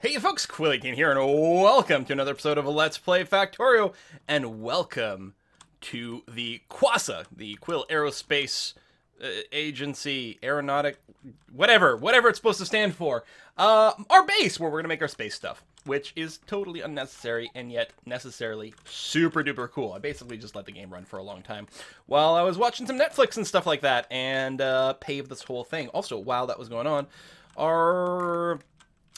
Hey folks, Quilligan here, and welcome to another episode of Let's Play Factorio, and welcome to the QASA, the Quill Aerospace Agency, Aeronautic, whatever it's supposed to stand for. Our base, where we're going to make our space stuff, which is totally unnecessary, and yet necessarily super duper cool. I basically just let the game run for a long time while I was watching some Netflix and stuff like that, and paved this whole thing. Also, while that was going on,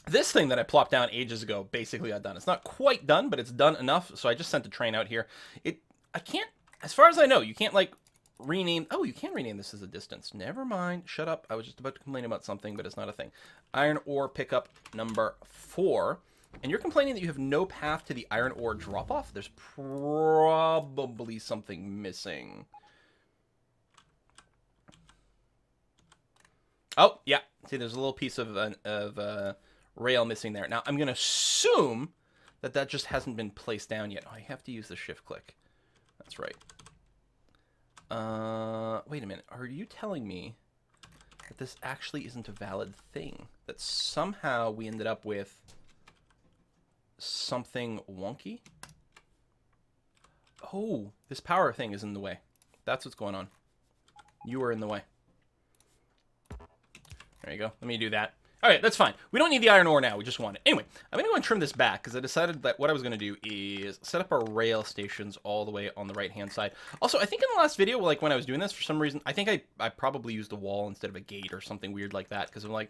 this thing that I plopped down ages ago basically got done. It's not quite done, but it's done enough, so I just sent a train out here. I can't, as far as I know, you can't, like, rename... Oh, you can rename this as a distance. Never mind. Shut up. I was just about to complain about something, but it's not a thing. Iron ore pickup number 4. And you're complaining that you have no path to the iron ore drop-off? There's probably something missing. Oh, yeah. See, there's a little piece of rail missing there. Now, I'm going to assume that that just hasn't been placed down yet. Oh, I have to use the shift click. That's right. Wait a minute. Are you telling me that this actually isn't a valid thing? That somehow we ended up with something wonky? Oh, this power thing is in the way. That's what's going on. You are in the way. There you go. Let me do that. All right, that's fine. We don't need the iron ore now. We just want it. Anyway, I'm going to go and trim this back because I decided that what I was going to do is set up our rail stations all the way on the right-hand side. Also, I think in the last video, like when I was doing this, for some reason, I think I probably used a wall instead of a gate or something weird like that because I'm like,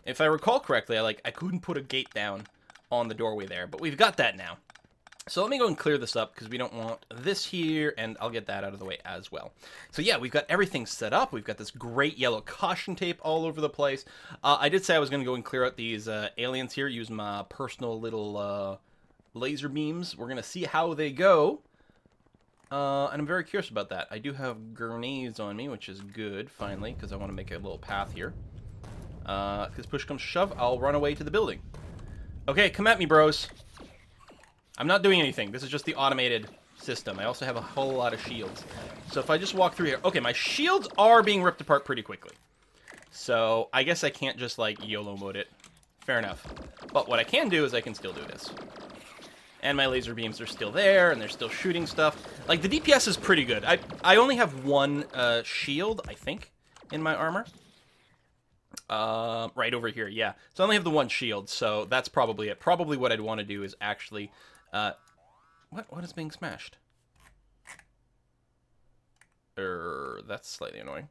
if I recall correctly, I couldn't put a gate down on the doorway there, but we've got that now. So let me go and clear this up because we don't want this here, and I'll get that out of the way as well. So yeah, we've got everything set up. We've got this great yellow caution tape all over the place. I did say I was going to go and clear out these aliens here, use my personal little laser beams. We're going to see how they go, and I'm very curious about that. I do have grenades on me, which is good, finally, because I want to make a little path here. Because push comes to shove, I'll run away to the building. Okay, come at me, bros. I'm not doing anything. This is just the automated system. I also have a whole lot of shields. So if I just walk through here... Okay, my shields are being ripped apart pretty quickly. So I guess I can't just, like, YOLO mode it. Fair enough. But what I can do is I can still do this. And my laser beams are still there, and they're still shooting stuff. Like, the DPS is pretty good. I only have one shield, I think, in my armor. Right over here, yeah. So I only have the one shield, so that's probably it. Probably what I'd want to do is actually... What is being smashed? That's slightly annoying.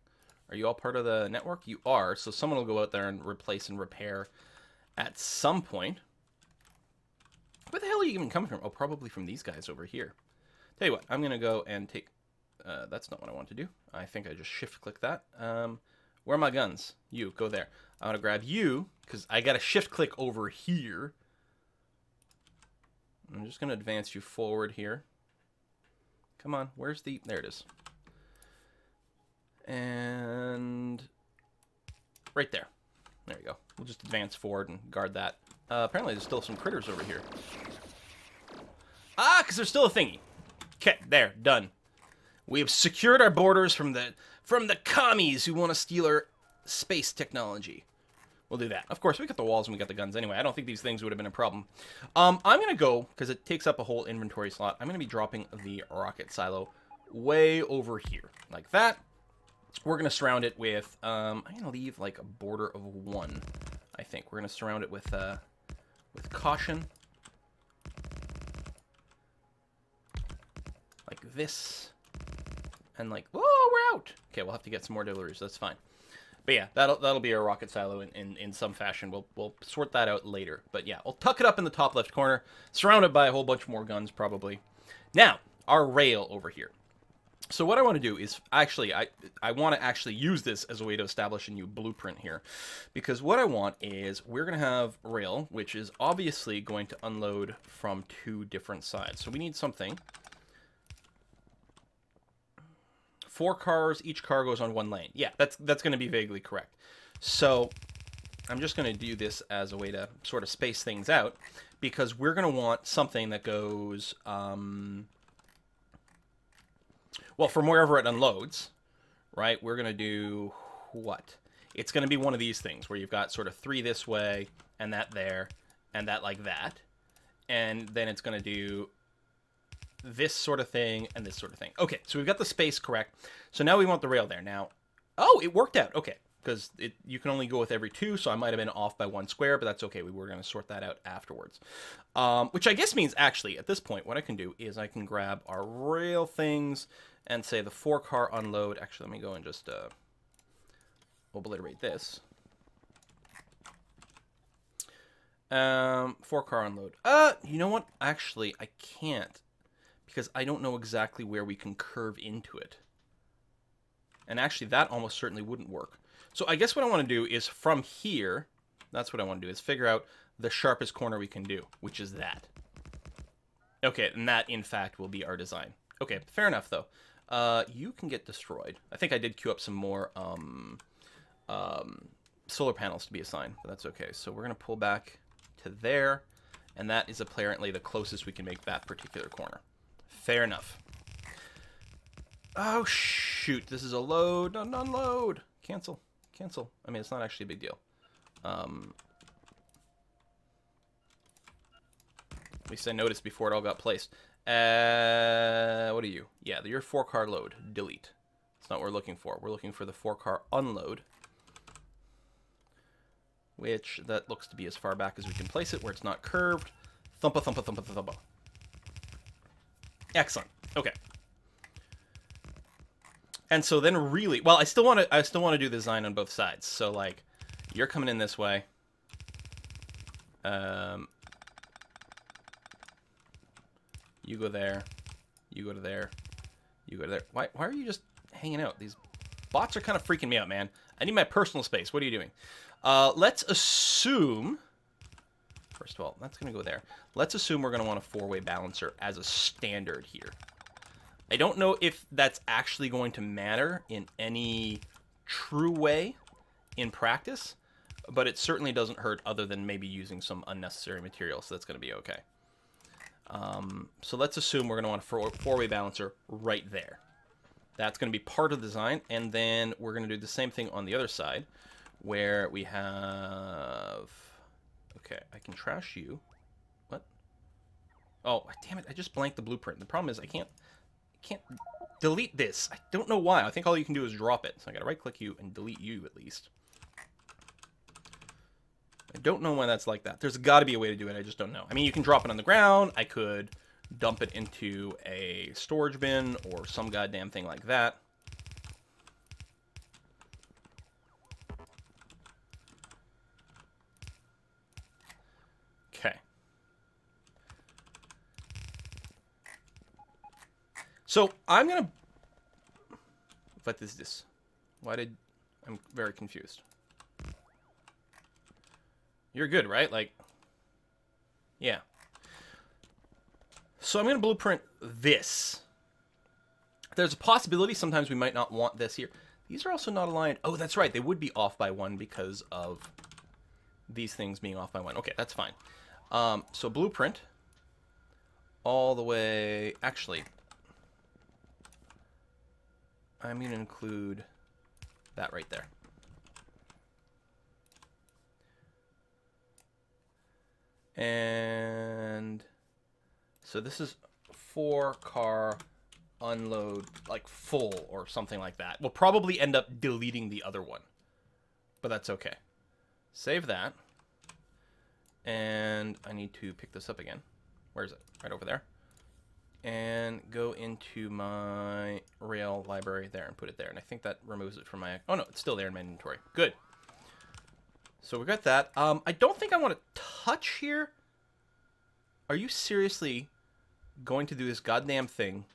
Are you all part of the network? You are, so someone will go out there and replace and repair at some point. Where the hell are you even coming from? Oh, probably from these guys over here. Tell you what, I'm going to go and take... that's not what I want to do. I think I just shift-click that. Where are my guns? You, go there. I want to grab you, because I got to shift-click over here. I'm just going to advance you forward here. Come on, where's the... There it is. And... right there. There you go. We'll just advance forward and guard that. Apparently there's still some critters over here. Ah, because there's still a thingy. Okay, there, done. We have secured our borders from the commies who want to steal our space technology. We'll do that. Of course, we got the walls and we got the guns anyway. I don't think these things would have been a problem. I'm going to go, because it takes up a whole inventory slot, I'm going to be dropping the rocket silo way over here. Like that. We're going to surround it with, I'm going to leave like a border of 1, I think. We're going to surround it with caution. Like this. And like, whoa, we're out. Okay, we'll have to get some more deliveries. That's fine. But yeah, that'll be our rocket silo in some fashion. We'll sort that out later. But yeah, we'll tuck it up in the top left corner, surrounded by a whole bunch more guns probably. Now, our rail over here. So what I want to do is actually, I want to actually use this as a way to establish a new blueprint here. Because what I want is we're going to have rail, which is obviously going to unload from 2 different sides. So we need something. 4 cars, each car goes on 1 lane. Yeah, that's going to be vaguely correct. So I'm just going to do this as a way to sort of space things out, because we're going to want something that goes, well, from wherever it unloads, right? We're going to do what? It's going to be one of these things where you've got sort of 3 this way and that there, and that like that. And then it's going to do this sort of thing and this sort of thing. Okay, so we've got the space correct. So now we want the rail there. Now, oh, it worked out. Okay, because you can only go with every 2, so I might have been off by 1 square, but that's okay. We were going to sort that out afterwards. Which I guess means, actually, at this point, what I can do is I can grab our rail things and say the 4-car unload. Actually, let me go and just obliterate this. 4-car unload. You know what? Actually, I can't, because I don't know exactly where we can curve into it. And actually, that almost certainly wouldn't work. So I guess what I want to do is from here, that's what I want to do, is figure out the sharpest corner we can do, which is that. Okay, and that, in fact, will be our design. Okay, fair enough, though. You can get destroyed. I think I did queue up some more solar panels to be assigned, but that's okay. So we're going to pull back to there, and that is apparently the closest we can make that particular corner. Fair enough. Oh, shoot. This is a load. Unload. Cancel. Cancel. I mean, it's not actually a big deal. At least I noticed before it all got placed. What are you? Yeah, your 4-car load. Delete. That's not what we're looking for. We're looking for the 4-car unload, which that looks to be as far back as we can place it, where it's not curved. Thumpa, thumpa, thumpa, thumpa. Excellent. Okay. And so then really, well, I still want to do the design on both sides. So like, you're coming in this way. You go there. You go to there. You go to there. Why are you just hanging out? These bots are kind of freaking me out, man. I need my personal space. What are you doing? Let's assume, first of all, that's going to go there. Let's assume we're going to want a 4-way balancer as a standard here. I don't know if that's actually going to matter in any true way in practice, but it certainly doesn't hurt other than maybe using some unnecessary material, so that's going to be okay. So let's assume we're going to want a 4-way balancer right there. That's going to be part of the design, and then we're going to do the same thing on the other side, where we have... Okay, I can trash you. What? Oh, damn it, I just blanked the blueprint. The problem is I can't delete this. I don't know why. I think all you can do is drop it. So I gotta right-click you and delete you, at least. I don't know why that's like that. There's got to be a way to do it. I just don't know. I mean, you can drop it on the ground. I could dump it into a storage bin or some goddamn thing like that. Okay. So I'm going to... What is this? Why did... I'm very confused. You're good, right? Like, yeah. So I'm going to blueprint this. There's a possibility sometimes we might not want this here. These are also not aligned. Oh, that's right. They would be off by 1 because of these things being off by 1. Okay, that's fine. So blueprint all the way... Actually, I'm going to include that right there. And so this is 4-car unload, like full or something like that. We'll probably end up deleting the other one, but that's okay. Save that. And I need to pick this up again. Where is it? Right over there. And go into my rail library there and put it there. And I think that removes it from my... Oh, no, it's still there in my inventory. Good. So we got that. I don't think I want to touch here. Are you seriously going to do this goddamn thing?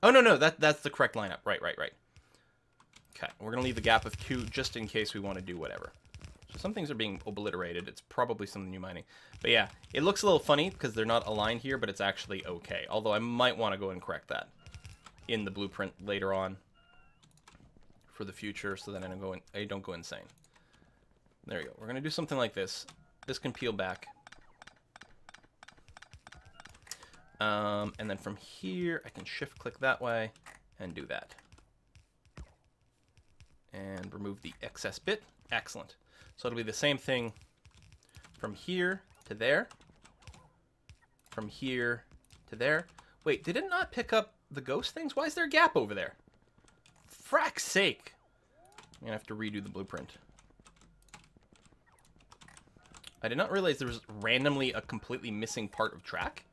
Oh, no, that's the correct lineup. Right. Okay, we're going to leave the gap of 2 just in case we want to do whatever. So some things are being obliterated. It's probably some new mining. But yeah, it looks a little funny because they're not aligned here, but it's actually okay. Although I might want to go and correct that in the blueprint later on for the future so that I don't go insane. There we go. We're going to do something like this. This can peel back. And then from here, I can shift-click that way and do that. And remove the excess bit. Excellent. So it'll be the same thing From here to there. From here to there. Wait, did it not pick up the ghost things? Why is there a gap over there? Frack's sake. I'm gonna have to redo the blueprint. I did not realize there was randomly a completely missing part of track.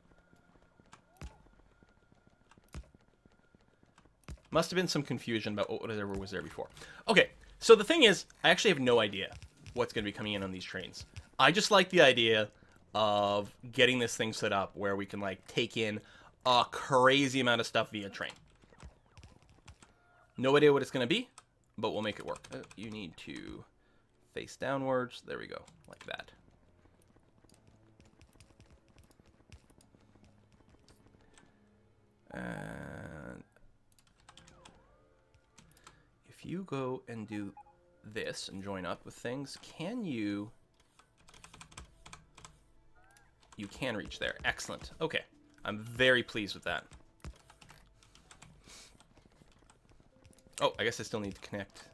Must have been some confusion about whatever was there before. Okay, so the thing is, I actually have no idea what's going to be coming in on these trains. I just like the idea of getting this thing set up where we can, like, take in a crazy amount of stuff via train. No idea what it's going to be, but we'll make it work. You need to face downwards. There we go, like that. And if you go and do this and join up with things, can you... You can reach there. Excellent. Okay. I'm very pleased with that. Oh, I guess I still need to connect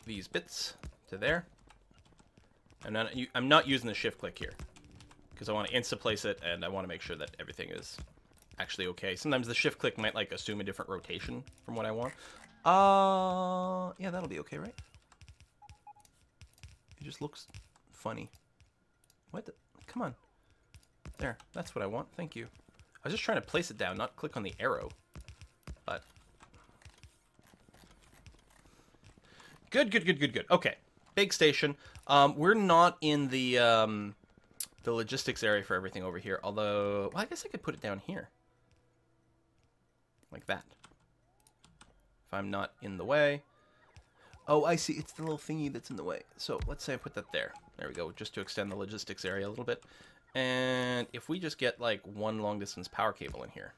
these bits to there. I'm not using the shift click here because I want to insta-place it and I want to make sure that everything is actually okay. Sometimes the shift click might, like, assume a different rotation from what I want. Yeah, that'll be okay, right? It just looks funny. What the... Come on. There, that's what I want. Thank you. I was just trying to place it down, not click on the arrow. But... Good. Okay. Big station. We're not in the logistics area for everything over here. Although, well, I guess I could put it down here. Like that. If I'm not in the way. Oh, I see. It's the little thingy that's in the way. So let's say I put that there. There we go. Just to extend the logistics area a little bit. And if we just get, like, one long-distance power cable in here.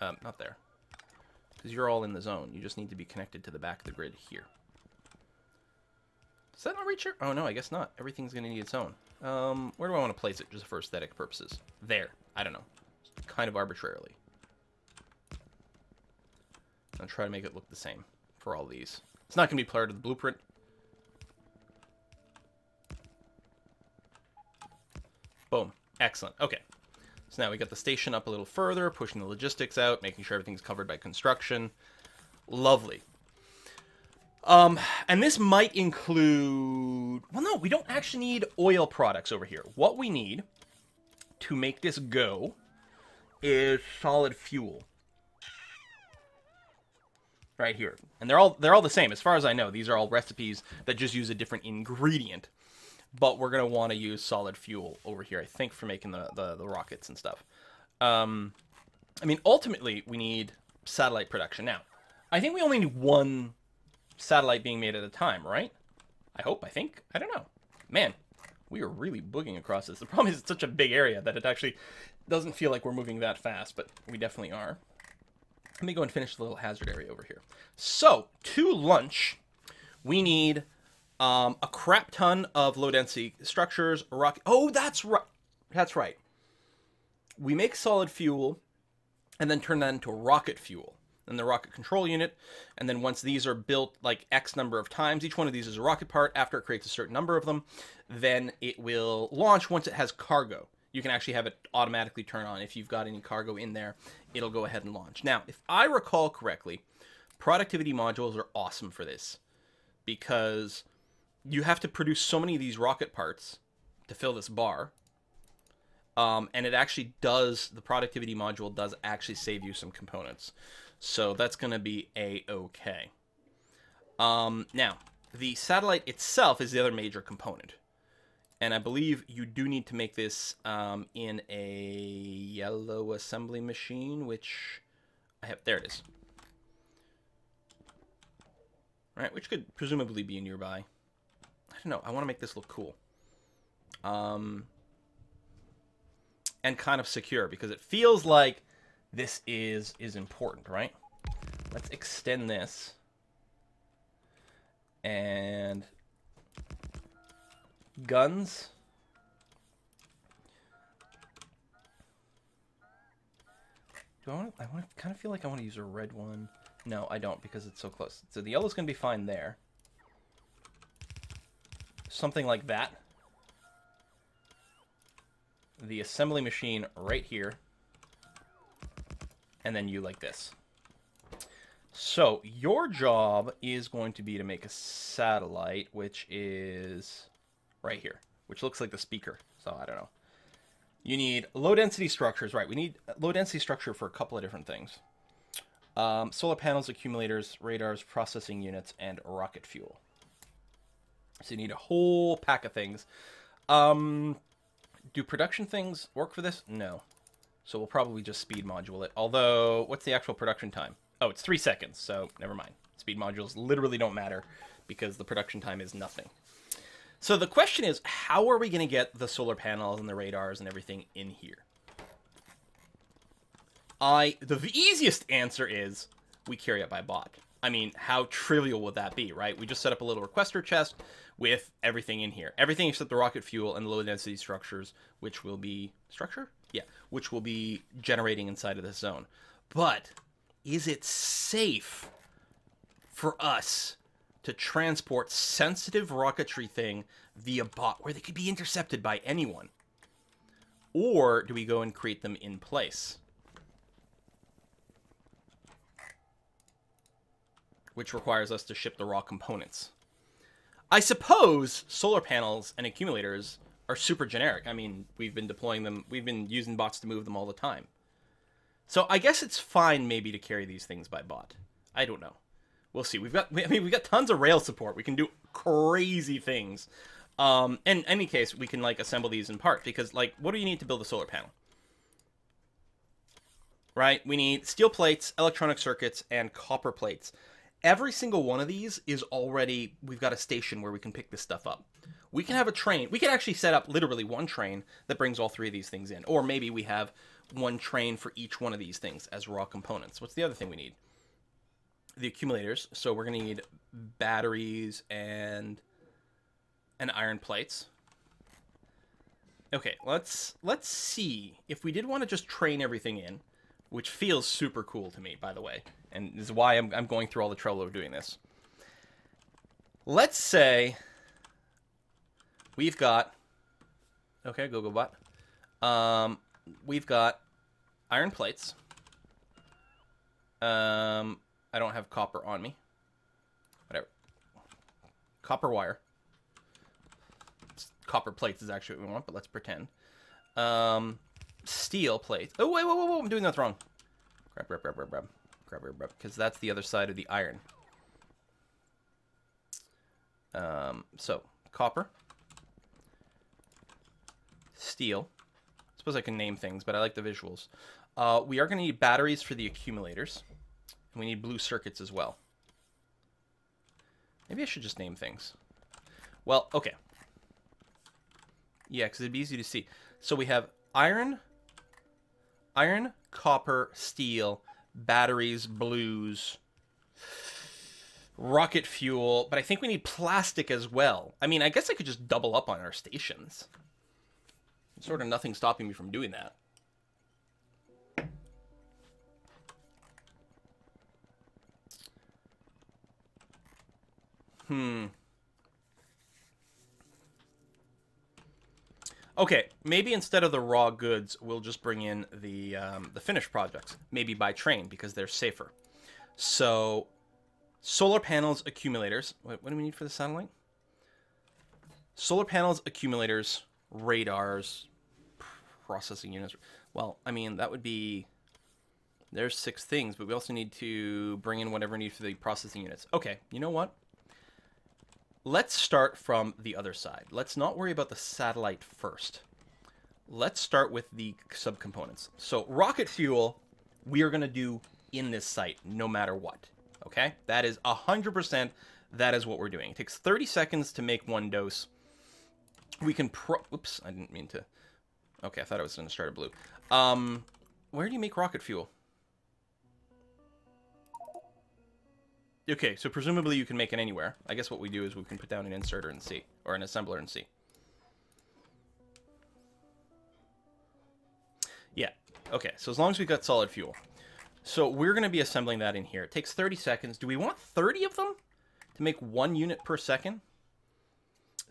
Not there. Because you're all in the zone. You just need to be connected to the back of the grid here. Does that not reach here? Oh, no, I guess not. Everything's going to need its own. Where do I want to place it, just for aesthetic purposes? There. I don't know. Kind of arbitrarily. I'll try to make it look the same for all these. It's not going to be part of the blueprint. Boom. Excellent. Okay. So now we got the station up a little further, pushing the logistics out, making sure everything's covered by construction. Lovely. And this might include... Well, no, we don't actually need oil products over here. What we need to make this go is solid fuel. Right here. And they're all the same. As far as I know, these are all recipes that just use a different ingredient. But we're going to want to use solid fuel over here, I think, for making the rockets and stuff. I mean, ultimately, we need satellite production. Now, I think we only need one satellite being made at a time, right? I hope, I think. I don't know. Man, we are really booging across this. The problem is it's such a big area that it actually doesn't feel like we're moving that fast, but we definitely are. Let me go and finish the little hazard area over here. So, to lunch, we need a crap ton of low-density structures, rocket... Oh, that's right. That's right. We make solid fuel and then turn that into rocket fuel. And the rocket control unit, and then once these are built like X number of times, each one of these is a rocket part, after it creates a certain number of them, then it will launch once it has cargo. You can actually have it automatically turn on. If you've got any cargo in there, it'll go ahead and launch. Now, if I recall correctly, productivity modules are awesome for this, because you have to produce so many of these rocket parts to fill this bar, and it actually does, the productivity module does actually save you some components. So that's going to be A-okay. Now, the satellite itself is the other major component. And I believe you do need to make this in a yellow assembly machine, which I have. There it is. Right, which could presumably be nearby. I don't know. I want to make this look cool. And kind of secure, because it feels like this is important, right? Let's extend this. And guns. I kind of feel like I want to use a red one. No, I don't, because it's so close. So the yellow's going to be fine there. Something like that. the assembly machine right here, and then you like this. So your job is going to be to make a satellite, which is right here, which looks like the speaker. So I don't know. You need low density structures, right? We need low density structure for a couple of different things. Solar panels, accumulators, radars, processing units, and rocket fuel. So you need a whole pack of things. Do production things work for this? No. So we'll probably just speed module it. Although, what's the actual production time? Oh, it's 3 seconds, so never mind. Speed modules literally don't matter because the production time is nothing. So the question is, how are we going to get the solar panels and the radars and everything in here? The easiest answer is we carry it by bot. I mean, how trivial would that be, right? We just set up a little requester chest with everything in here. Everything except the rocket fuel and the low density structures, which will be... Structure? Yeah, which will be generating inside of this zone. But is it safe for us to transport sensitive rocketry thing via bot where they could be intercepted by anyone? Or do we go and create them in place? Which requires us to ship the raw components. I suppose solar panels and accumulators are super generic. I mean, we've been deploying them. We've been using bots to move them all the time. So I guess it's fine maybe to carry these things by bot. I don't know. We'll see. We've got tons of rail support. We can do crazy things. In any case, we can like assemble these in part because like, what do you need to build a solar panel? Right? We need steel plates, electronic circuits, and copper plates. Every single one of these is already, we've got a station where we can pick this stuff up. We can have a train. We can actually set up literally one train that brings all three of these things in. Or maybe we have one train for each one of these things as raw components. What's the other thing we need? The accumulators. So we're going to need batteries and iron plates. Okay, let's see. If we did want to just train everything in, which feels super cool to me, by the way, and this is why I'm going through all the trouble of doing this. Let's say we've got... Okay, go bot. We've got iron plates. I don't have copper on me. Whatever. Copper wire. Copper plates is actually what we want, but let's pretend. Steel plates. Oh, wait, whoa, I'm doing that wrong. Grab. Because that's the other side of the iron. So, copper. Steel. I suppose I can name things, but I like the visuals. We are going to need batteries for the accumulators. And we need blue circuits as well. Maybe I should just name things. Well, okay. Yeah, because it'd be easy to see. So we have iron, copper, steel, batteries, blues, rocket fuel, but I think we need plastic as well. I mean, I guess I could just double up on our stations. There's sort of nothing stopping me from doing that. Okay, maybe instead of the raw goods, we'll just bring in the finished projects. Maybe by train, because they're safer. So, solar panels, accumulators. What do we need for the satellite? Solar panels, accumulators, radars, processing units. Well, I mean, that would be... There's 6 things, but we also need to bring in whatever we need for the processing units. Okay, you know what? Let's start from the other side. Let's not worry about the satellite first. Let's start with the subcomponents. So rocket fuel, we are going to do in this site no matter what. Okay? That is 100%. That is what we're doing. It takes 30 seconds to make 1 dose. We can oops, I didn't mean to. Okay, I thought I was going to start a blue. Where do you make rocket fuel? Okay, so presumably you can make it anywhere. I guess what we do is we can put down an inserter and see, or an assembler and see. Yeah, okay, so as long as we've got solid fuel. So we're going to be assembling that in here. It takes 30 seconds. Do we want 30 of them to make 1 unit per second?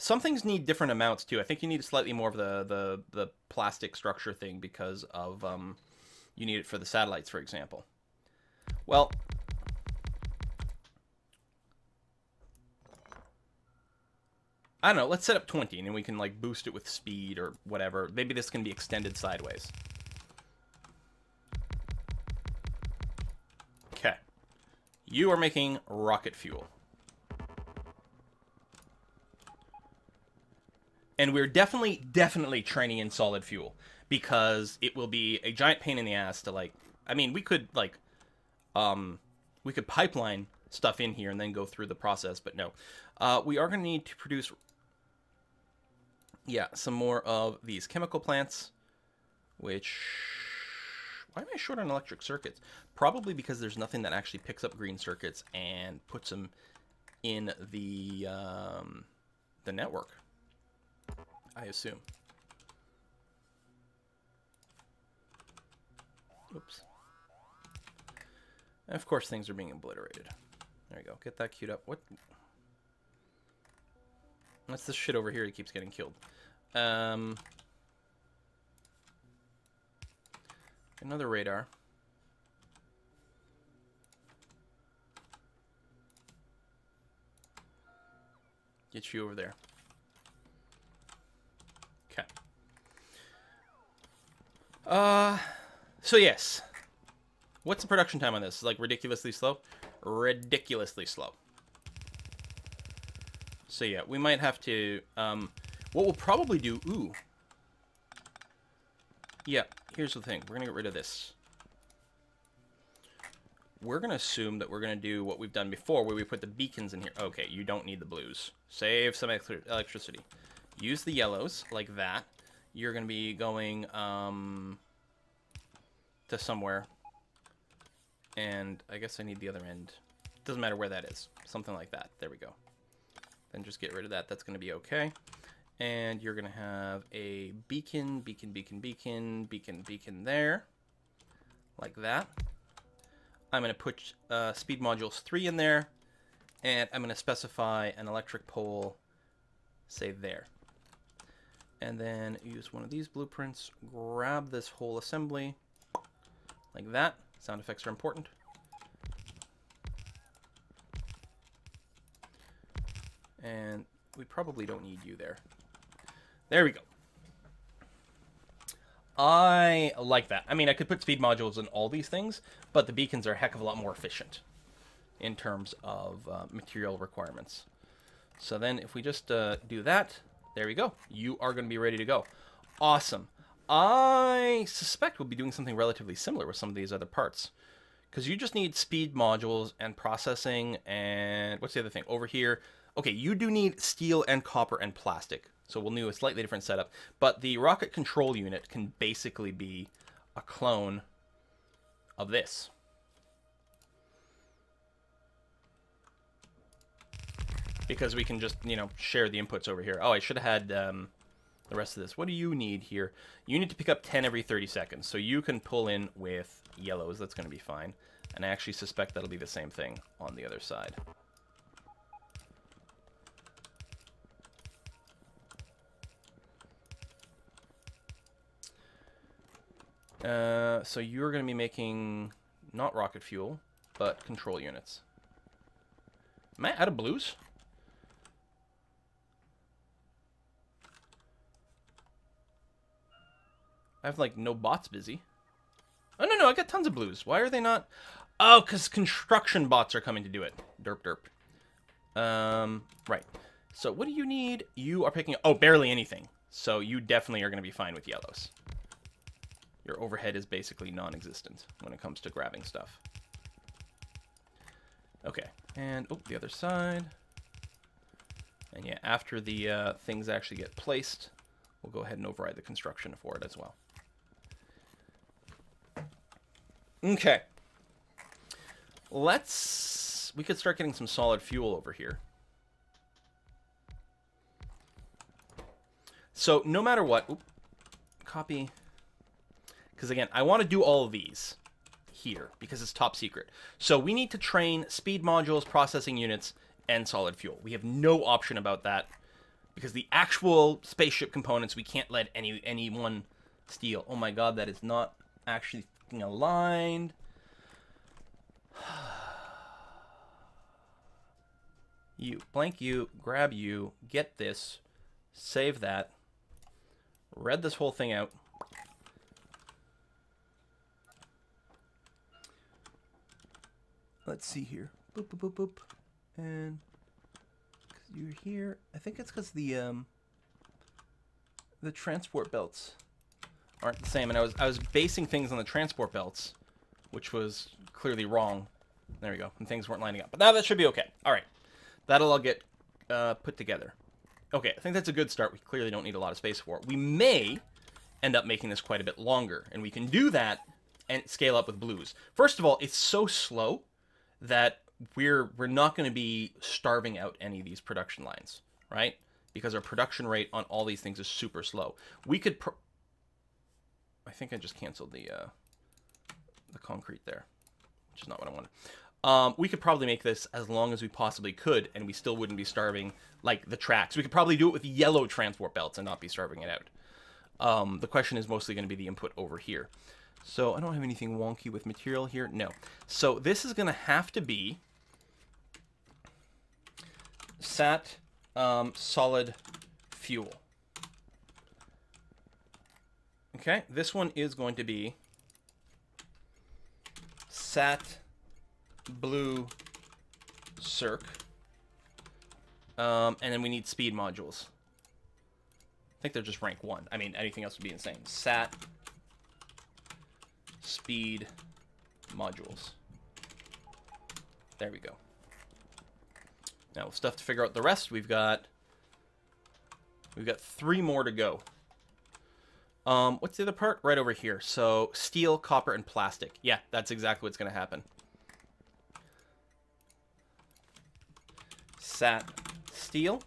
Some things need different amounts too. I think you need slightly more of the plastic structure thing because of you need it for the satellites, for example. Well, I don't know. Let's set up 20, and then we can like boost it with speed or whatever. Maybe this can be extended sideways. Okay. You are making rocket fuel. And we're definitely training in solid fuel because it will be a giant pain in the ass to like, I mean, we could like, we could pipeline stuff in here and then go through the process, but no. We are going to need to produce, yeah, some more of these chemical plants, which, why am I short on electric circuits? Probably because there's nothing that actually picks up green circuits and puts them in the network, I assume. Oops. And of course, things are being obliterated. There we go. Get that queued up. What? That's this shit over here that keeps getting killed. Another radar. Get you over there. Okay. So yes. What's the production time on this? Like ridiculously slow? Ridiculously slow. So yeah, we might have to, what we'll probably do, ooh. Yeah, here's the thing. We're going to get rid of this. We're going to assume that we're going to do what we've done before, where we put the beacons in here. Okay, you don't need the blues. Save some electricity. Use the yellows, like that. You're going to be going to somewhere. And I guess I need the other end. Doesn't matter where that is. Something like that. There we go. Then just get rid of that. That's going to be okay. And you're going to have a beacon there. Like that. I'm going to put speed modules 3 in there. And I'm going to specify an electric pole, say there. And then use one of these blueprints. Grab this whole assembly. Like that. Sound effects are important. And we probably don't need you there. There we go. I like that. I mean, I could put speed modules in all these things, but the beacons are a heck of a lot more efficient in terms of material requirements. So then if we just do that, there we go. You are going to be ready to go. Awesome. I suspect we'll be doing something relatively similar with some of these other parts. Because you just need speed modules and processing and... What's the other thing? Over here... Okay, you do need steel and copper and plastic. So we'll do a slightly different setup. But the rocket control unit can basically be a clone of this. Because we can just, you know, share the inputs over here. Oh, I should have had the rest of this. What do you need here? You need to pick up 10 every 30 seconds. So you can pull in with yellows. That's going to be fine. And I actually suspect that'll be the same thing on the other side. So you're going to be making not rocket fuel, but control units. Am I out of blues? I have, like, no bots busy. Oh, no, I got tons of blues. Why are they not... Oh, because construction bots are coming to do it. Derp. Right. So what do you need? You are picking... Oh, barely anything. So you definitely are going to be fine with yellows. Your overhead is basically non-existent when it comes to grabbing stuff. Okay. And, oh, the other side. And yeah, after the things actually get placed, we'll go ahead and override the construction for it as well. Okay. We could start getting some solid fuel over here. So, no matter what... Oop, copy. Because, again, I want to do all of these here, because it's top secret. So, we need to train speed modules, processing units, and solid fuel. We have no option about that Because the actual spaceship components, we can't let anyone steal. Oh my god, that is not actually fucking aligned. You, blank you, grab you, get this, save that, read this whole thing out. Let's see here. Boop, boop, boop, boop. And you're here. I think it's because the transport belts aren't the same. And I was basing things on the transport belts, which was clearly wrong. There we go. And things weren't lining up. But now that should be okay. All right. That'll all get put together. Okay, I think that's a good start. We clearly don't need a lot of space for it. We may end up making this quite a bit longer, and we can do that and scale up with blues. First of all, it's so slow that we're not going to be starving out any of these production lines, right? Because our production rate on all these things is super slow. We could... I think I just canceled the concrete there, which is not what I wanted. We could probably make this as long as we possibly could, and we still wouldn't be starving, like, the tracks. We could probably do it with yellow transport belts and not be starving it out. The question is mostly going to be the input over here. So I don't have anything wonky with material here. No. So this is going to have to be sat solid fuel. Okay, this one is going to be sat blue circ, and then we need speed modules. I think they're just rank 1. I mean, anything else would be insane. Sat speed modules. There we go. Now we'll still have to figure out the rest. We've got 3 more to go. What's the other part? Right over here. So steel, copper, and plastic. Yeah, that's exactly what's going to happen. Sat steel,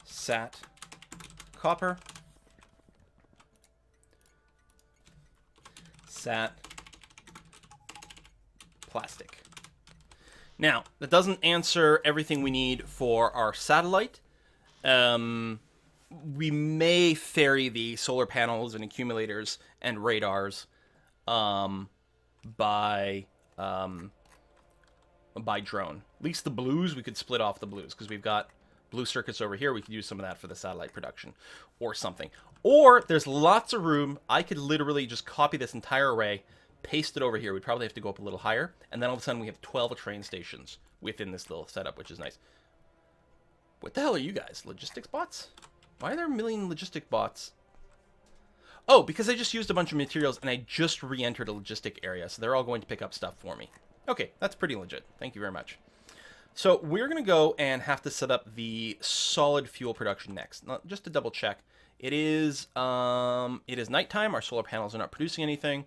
sat copper, sat plastic. Now, that doesn't answer everything we need for our satellite. We may ferry the solar panels and accumulators and radars by drone. At least the blues, we could split off the blues because we've got blue circuits over here. We could use some of that for the satellite production or something. Or there's lots of room. I could literally just copy this entire array, paste it over here. We'd probably have to go up a little higher. And then all of a sudden we have 12 train stations within this little setup, which is nice. What the hell are you guys? Logistics bots? Why are there a million logistic bots? Oh, because I just used a bunch of materials and I just re-entered a logistic area. So they're all going to pick up stuff for me. Okay, that's pretty legit. Thank you very much. So we're going to go and have to set up the solid fuel production next. Now, just to double check, it is nighttime. Our solar panels are not producing anything.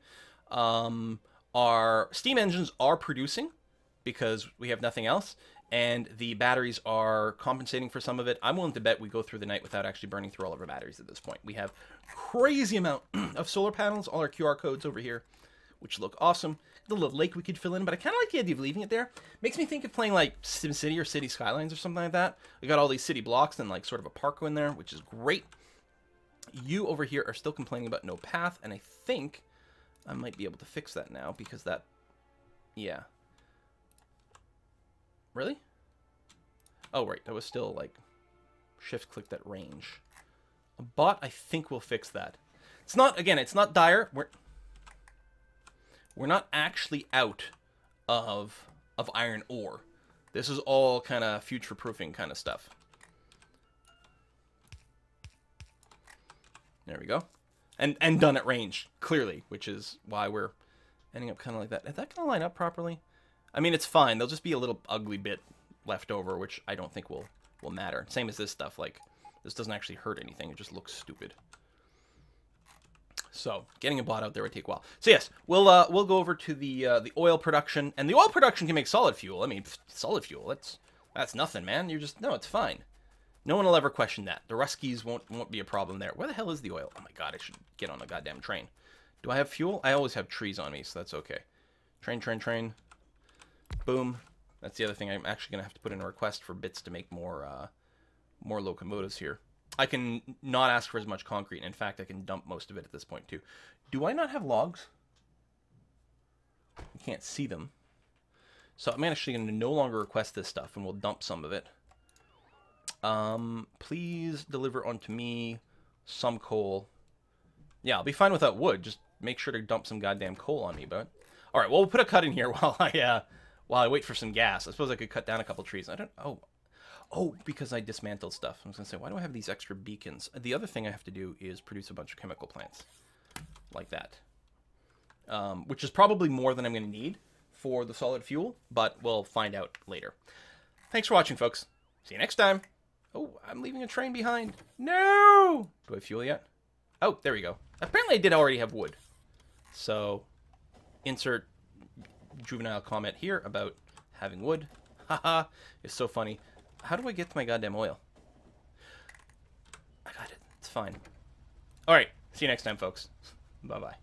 Our steam engines are producing because we have nothing else. And the batteries are compensating for some of it. I'm willing to bet we go through the night without actually burning through all of our batteries at this point. We have crazy amount of solar panels, all our QR codes over here, which look awesome. The little lake we could fill in, but I kind of like the idea of leaving it there. Makes me think of playing like SimCity or City Skylines or something like that. We got all these city blocks and like sort of a park in there, which is great. You over here are still complaining about no path, and I think I might be able to fix that now because that, yeah. Really? Oh, right. That was still, like, shift-clicked at range. A bot, I think, will fix that. It's not, again, it's not dire. We're not actually out of iron ore. This is all kind of future-proofing kind of stuff. There we go. And done at range, clearly, which is why we're ending up kind of like that. Is that going to line up properly? I mean, it's fine. There'll just be a little ugly bit left over, which I don't think will matter. Same as this stuff. Like, this doesn't actually hurt anything. It just looks stupid. So, getting a bot out there would take a while. So yes, we'll go over to the oil production, and the oil production can make solid fuel. I mean, solid fuel. That's nothing, man. You're just no, it's fine. No one will ever question that. The Ruskies won't be a problem there. Where the hell is the oil? Oh my god, I should get on a goddamn train. Do I have fuel? I always have trees on me, so that's okay. Train. Boom. That's the other thing. I'm actually going to have to put in a request for bits to make more locomotives here. I can not ask for as much concrete. In fact, I can dump most of it at this point, too. Do I not have logs? You can't see them. So I'm actually going to no longer request this stuff, and we'll dump some of it. Please deliver onto me some coal. Yeah, I'll be fine without wood. Just make sure to dump some goddamn coal on me, bud. All right, well, we'll put a cut in here while I wait for some gas. I suppose I could cut down a couple trees. I don't... Oh, because I dismantled stuff. I was going to say, why do I have these extra beacons? The other thing I have to do is produce a bunch of chemical plants. Like that. Which is probably more than I'm going to need for the solid fuel, but we'll find out later. Thanks for watching, folks. See you next time. Oh, I'm leaving a train behind. No! Do I have fuel yet? Oh, there we go. Apparently I did already have wood. So, insert juvenile comment here about having wood. Haha, it's so funny. How do I get to my goddamn oil? I got it. It's fine. Alright, see you next time, folks. Bye-bye.